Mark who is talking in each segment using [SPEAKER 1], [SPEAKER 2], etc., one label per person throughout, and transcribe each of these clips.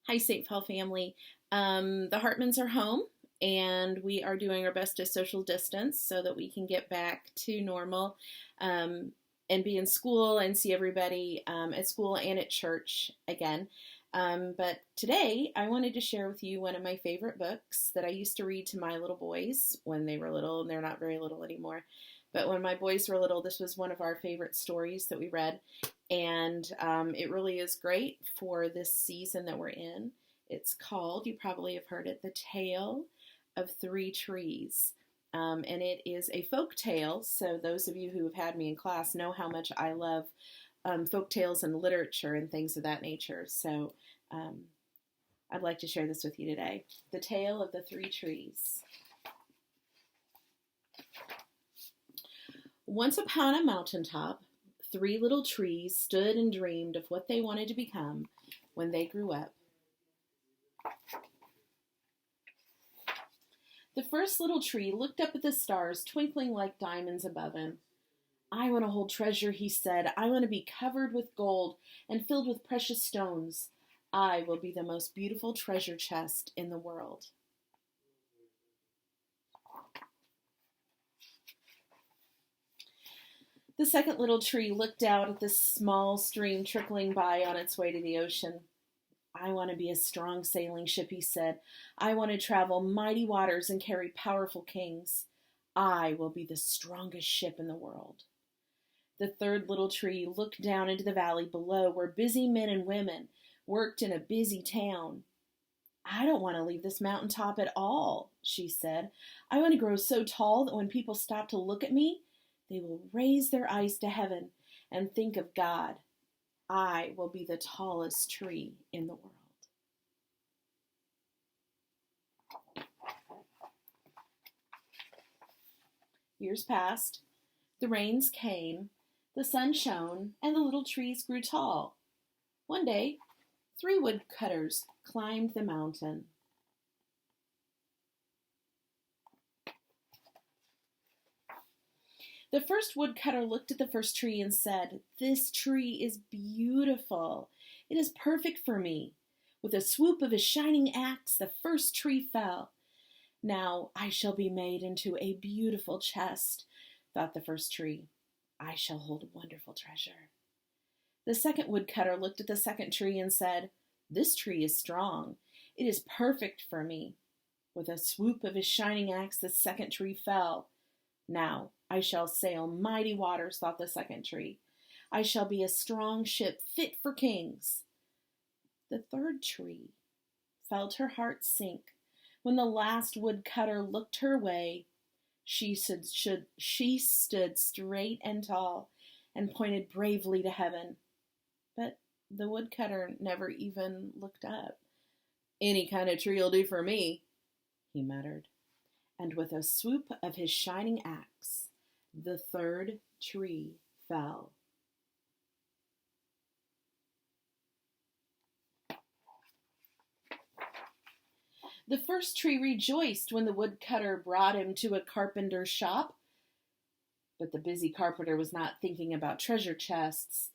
[SPEAKER 1] Hi, St. Paul family. The Hartmans are home, and we are doing our best to social distance so that we can get back to normal um, and be in school and see everybody at school and at church again. But today, I wanted to share with you one of my favorite books that I used to read to my little boys when they were little, and they're not very little anymore. But when my boys were little, this was one of our favorite stories that we read. And it really is great for this season that we're in. It's called, you probably have heard it, The Tale of Three Trees. And it is a folk tale, so those of you who have had me in class know how much I love folk tales and literature and things of that nature. So um, I'd like to share this with you today. The Tale of the Three Trees. Once upon a mountaintop, three little trees stood and dreamed of what they wanted to become when they grew up. The first little tree looked up at the stars twinkling like diamonds above him. I want to hold treasure, he said. I want to be covered with gold and filled with precious stones. I will be the most beautiful treasure chest in the world. The second little tree looked out at the small stream trickling by on its way to the ocean. I want to be a strong sailing ship, he said. I want to travel mighty waters and carry powerful kings. I will be the strongest ship in the world. The third little tree looked down into the valley below where busy men and women worked in a busy town. I don't want to leave this mountaintop at all, she said. I want to grow so tall that when people stop to look at me, they will raise their eyes to heaven and think of God. I will be the tallest tree in the world. Years passed. The rains came. The sun shone, and the little trees grew tall. One day, three woodcutters climbed the mountain. The first woodcutter looked at the first tree and said, "This tree is beautiful. It is perfect for me." With a swoop of his shining axe, the first tree fell. Now I shall be made into a beautiful chest, thought the first tree. I shall hold wonderful treasure. The second woodcutter looked at the second tree and said, "This tree is strong. It is perfect for me." With a swoop of his shining axe, the second tree fell. Now I shall sail mighty waters, thought the second tree. I shall be a strong ship fit for kings. The third tree felt her heart sink when the last woodcutter looked her way. She stood straight and tall and pointed bravely to heaven. But the woodcutter never even looked up. "Any kind of tree'll do for me," he muttered. And with a swoop of his shining axe, the third tree fell. The first tree rejoiced when the woodcutter brought him to a carpenter's shop. But the busy carpenter was not thinking about treasure chests.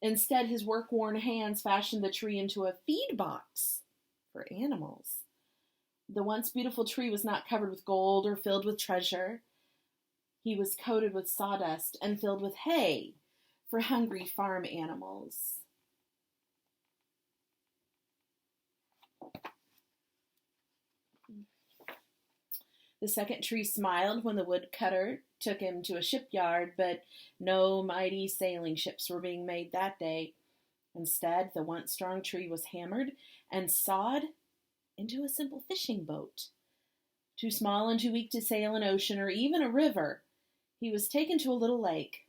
[SPEAKER 1] Instead, his work-worn hands fashioned the tree into a feed box for animals. The once beautiful tree was not covered with gold or filled with treasure. He was coated with sawdust and filled with hay for hungry farm animals. The second tree smiled when the woodcutter took him to a shipyard, but no mighty sailing ships were being made that day. Instead, the once strong tree was hammered and sawed into a simple fishing boat. Too small and too weak to sail an ocean or even a river, he was taken to a little lake.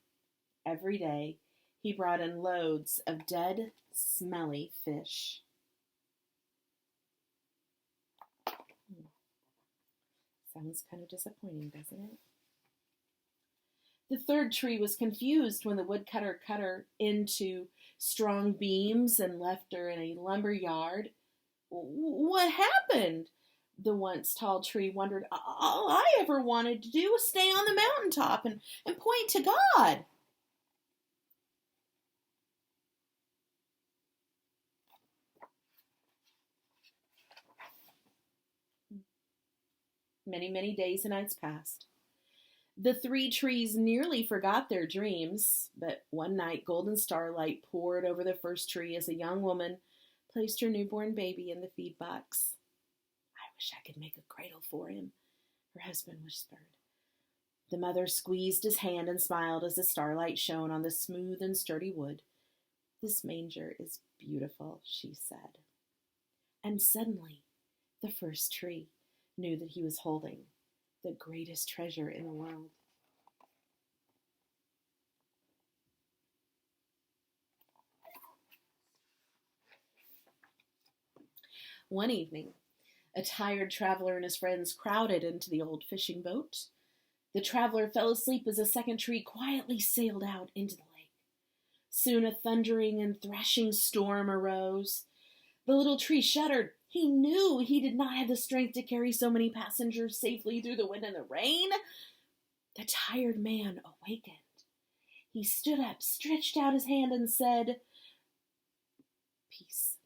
[SPEAKER 1] Every day, he brought in loads of dead, smelly fish. Sounds kind of disappointing, doesn't it? The third tree was confused when the woodcutter cut her into strong beams and left her in a lumber yard. What happened? The once tall tree wondered. All I ever wanted to do was stay on the mountaintop and point to God. Many, many days and nights passed. The three trees nearly forgot their dreams, but one night golden starlight poured over the first tree as a young woman placed her newborn baby in the feed box. I wish I could make a cradle for him, her husband whispered. The mother squeezed his hand and smiled as the starlight shone on the smooth and sturdy wood. This manger is beautiful, she said. And suddenly, the first tree knew that he was holding the greatest treasure in the world. One evening, a tired traveler and his friends crowded into the old fishing boat. The traveler fell asleep as a second tree quietly sailed out into the lake. Soon a thundering and threshing storm arose. The little tree shuddered. He knew he did not have the strength to carry so many passengers safely through the wind and the rain. The tired man awakened. He stood up, stretched out his hand, and said, "Peace."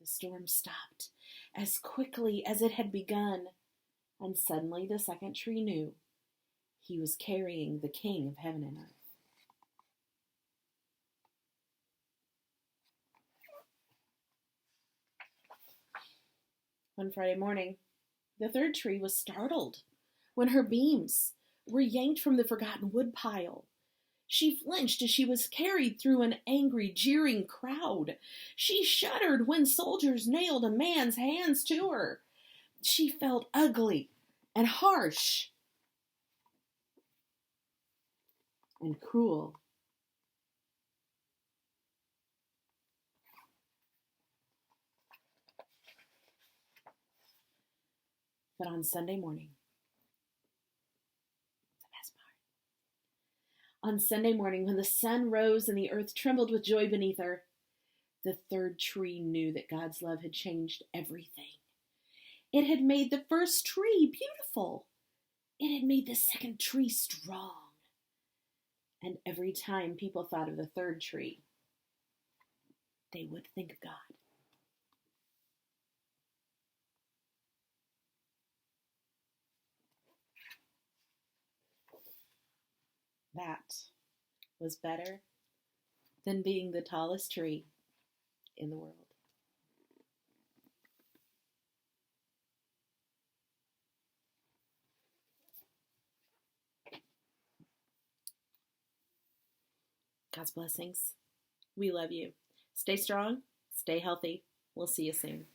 [SPEAKER 1] The storm stopped as quickly as it had begun, and suddenly the second tree knew he was carrying the King of heaven and earth. One Friday morning, the third tree was startled when her beams were yanked from the forgotten wood pile. She flinched as she was carried through an angry, jeering crowd. She shuddered when soldiers nailed a man's hands to her. She felt ugly and harsh and cruel. But on Sunday morning, the best part, on Sunday morning, when the sun rose and the earth trembled with joy beneath her, the third tree knew that God's love had changed everything. It had made the first tree beautiful. It had made the second tree strong. And every time people thought of the third tree, they would think of God. That was better than being the tallest tree in the world. God's blessings. We love you. Stay strong, stay healthy. We'll see you soon.